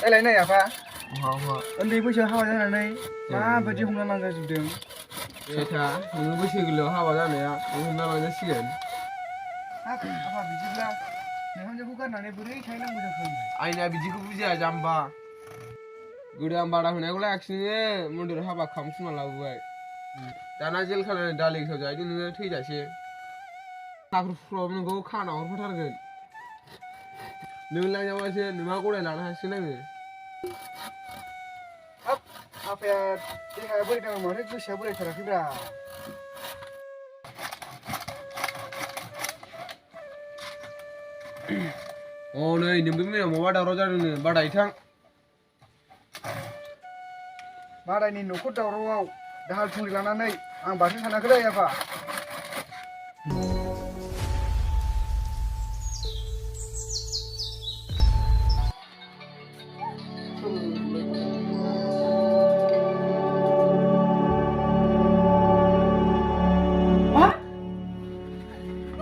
रायलायनाय आफा मा उन्दै बैसोआव हाबा जानानै माबायदि हमना लांजाजोबदों एथा नोङो बैसो गोरलैयाव हाबा जानाया नों हमना लांजासिगोन आफा बिदिब्ला नोंहामजोखौ गारनानै बोरै थाहैनांगौ जाखो आइना बिदिखौ बुजिया जाम्बा गोदो आं बादा होनायखौ लायाखिसै नोङो मन्दिराव हाबा खालामखुमा लाबोबाय दाना जेल खानानै दालि गोसाव जाहैदों नोङो थैजासे हाखु फुख्राव नोंखौ खाना हरफाथारगोन नों लांजाबासो नोंहा गराय लानो हासिगोन आङो आफाया देहाया बोरै दङ माथो गोसोआ बोरायथाराखैब्रा नै नोंबो मैया माबा दावराव जादोंनो बादाय थां मादायनि न'खर दावरावआव दाहाल थुंग्रि लानानै आं बारनो सानाखै आफा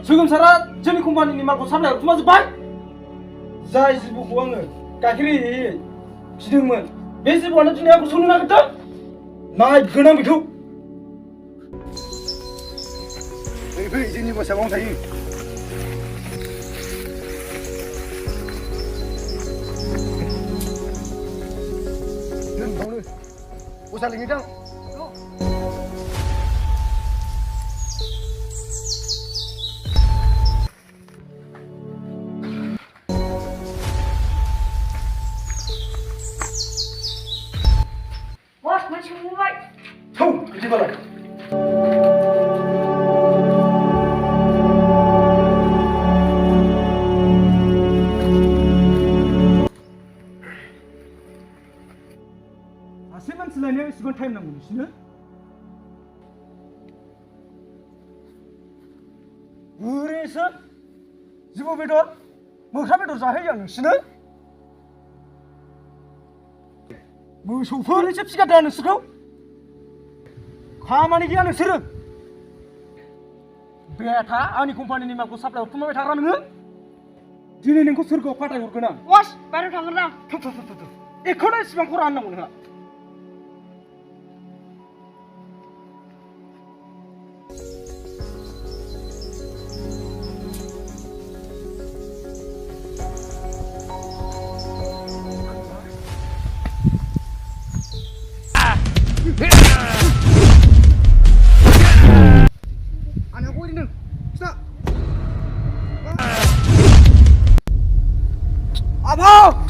सोगोमसारा जोंनि कम्पानिनि मालखौ साप्लाय हरखुमाजोब्बाय जाय जिबौखौ आङो गाइखेर होयै फिदोंमोन बे जिबौआनो दिनै आंखौ सौनो नागिरदों नायगोन आं बेखौ फै जोंनि बसआ बावनो थायो नों बावनो बसआ लिंहैदों थौ बिदिबालाय सासे मानसि लायनायाव एसेबां टाइम नांगौ नोंसिनो ओरैनोसो जिबौ बेदर मोख्रा बेदर जाहैयो आं नोंसिनो मोसौफोरनिसो फिगारदों नोंसोरखौ खामानि गैया नोंसोरो बेथा आंनि कम्पानिनि मालखौ साप्लाय हरखुमाबाय थाग्रा नोङो दिनै नोंखौ सोरगोआव फाथाय हरगोन आं वास बाहेरायाव थांगोन आं एखौनो इसिबां खरा होननांगौ नोंहा 아니야 보이는 스탑 아파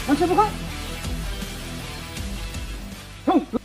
만세 보가? 형!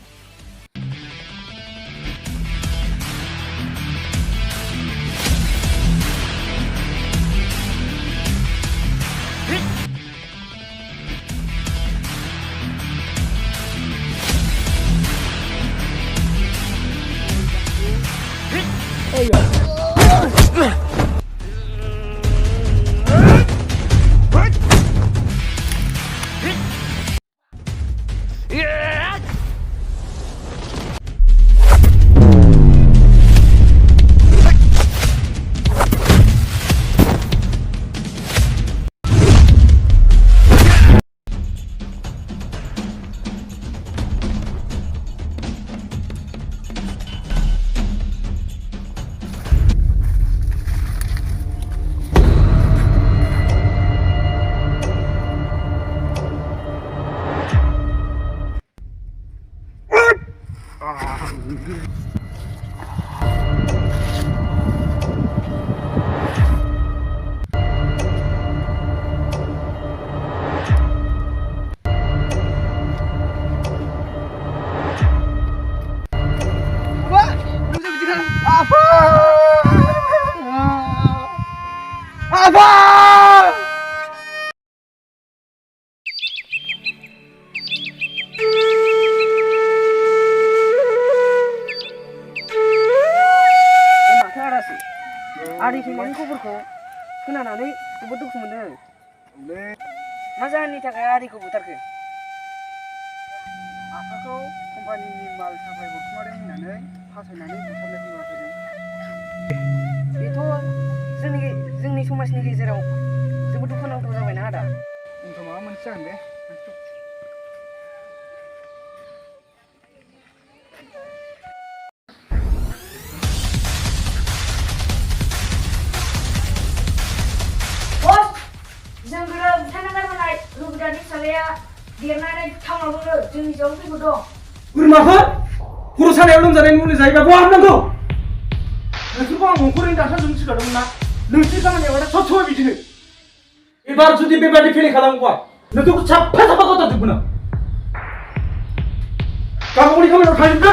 Apa? माथो आदासो आदै फैनायनि खबरखौ खोनानानै जोबोद दुखु मोनदों। मा जाहोननि थाखाय आदैखौ बुथारखो? आफाखौ कम्पानिनि माल साप्लाय हरखुमादों होननानै फासायनानै बुथारनायखौ नुवाखै। बेथ' जोंनि समाजनि गेजेराव जोबोद दुखुनांथाव जाबायना आदा। उनफ्राव माबा मोनसे जागोन दे। जों गोदो बुथारना गारबोनाय रुबिदानि फिसालाया देरनानै टाउनाव दङ जोंनि सायाव फैगौ दं। बोरमाफोर खर' सानायाव लोमजानायनि मुलि जायोबा बहा हाबनांगौ? नोंसोरखौ आं न'खरैनो दानथारजोबनो सिखादोंमोन ना। नोंसोरनि खामानिया माने सब बिदिनो। एबार जुदि बेबादि फेलें खालामोबा नोंखौ साफा गावथारजोबगोन आं। गावनि खामानियाव थांजोबदो।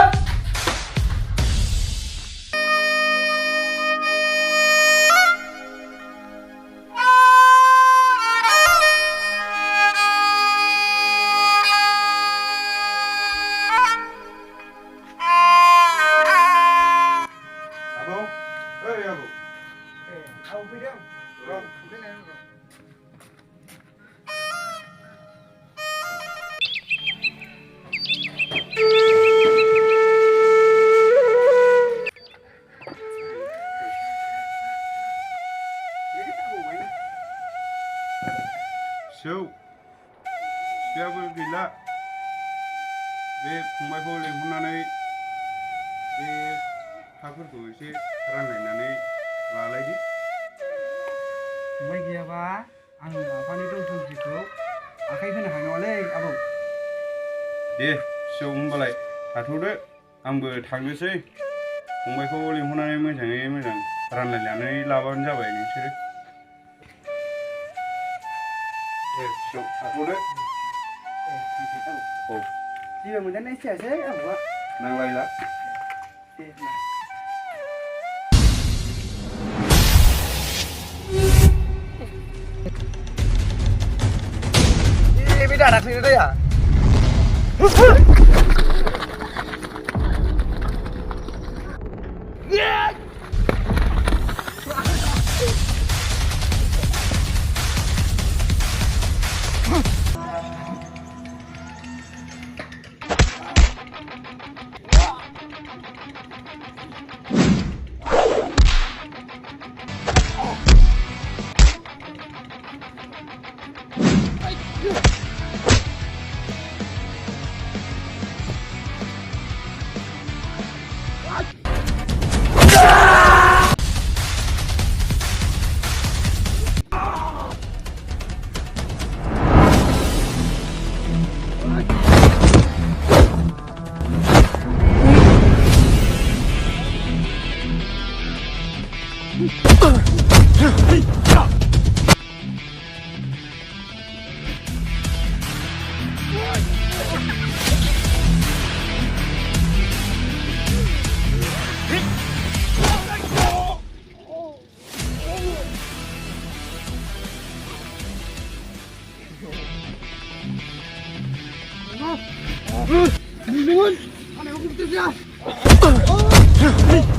बिफायाबो गैला बे फंबायखौ लेंहरनानै बे हाफोरखौ एसे रानलायनानै लालायदो। फंबाय गैयाबा आङो आफानि दौथुमथिखौ आखाइ होनो हानाय नङालै आबौ। दे फिसौ होमबालाय थाथ'दो आंबो थांनोसै। फंबायखौ लेंहरनानै मोजाङै मोजां रानलायनानै लाबानो जाबाय नोंसोरो। दे फिसौ थाथ'दो। औ जेबो मोनजानाय जायासै आबौआ। नांलायला। दे होनबा। बे दादाख्लैनो दैया Teman, ada yang aku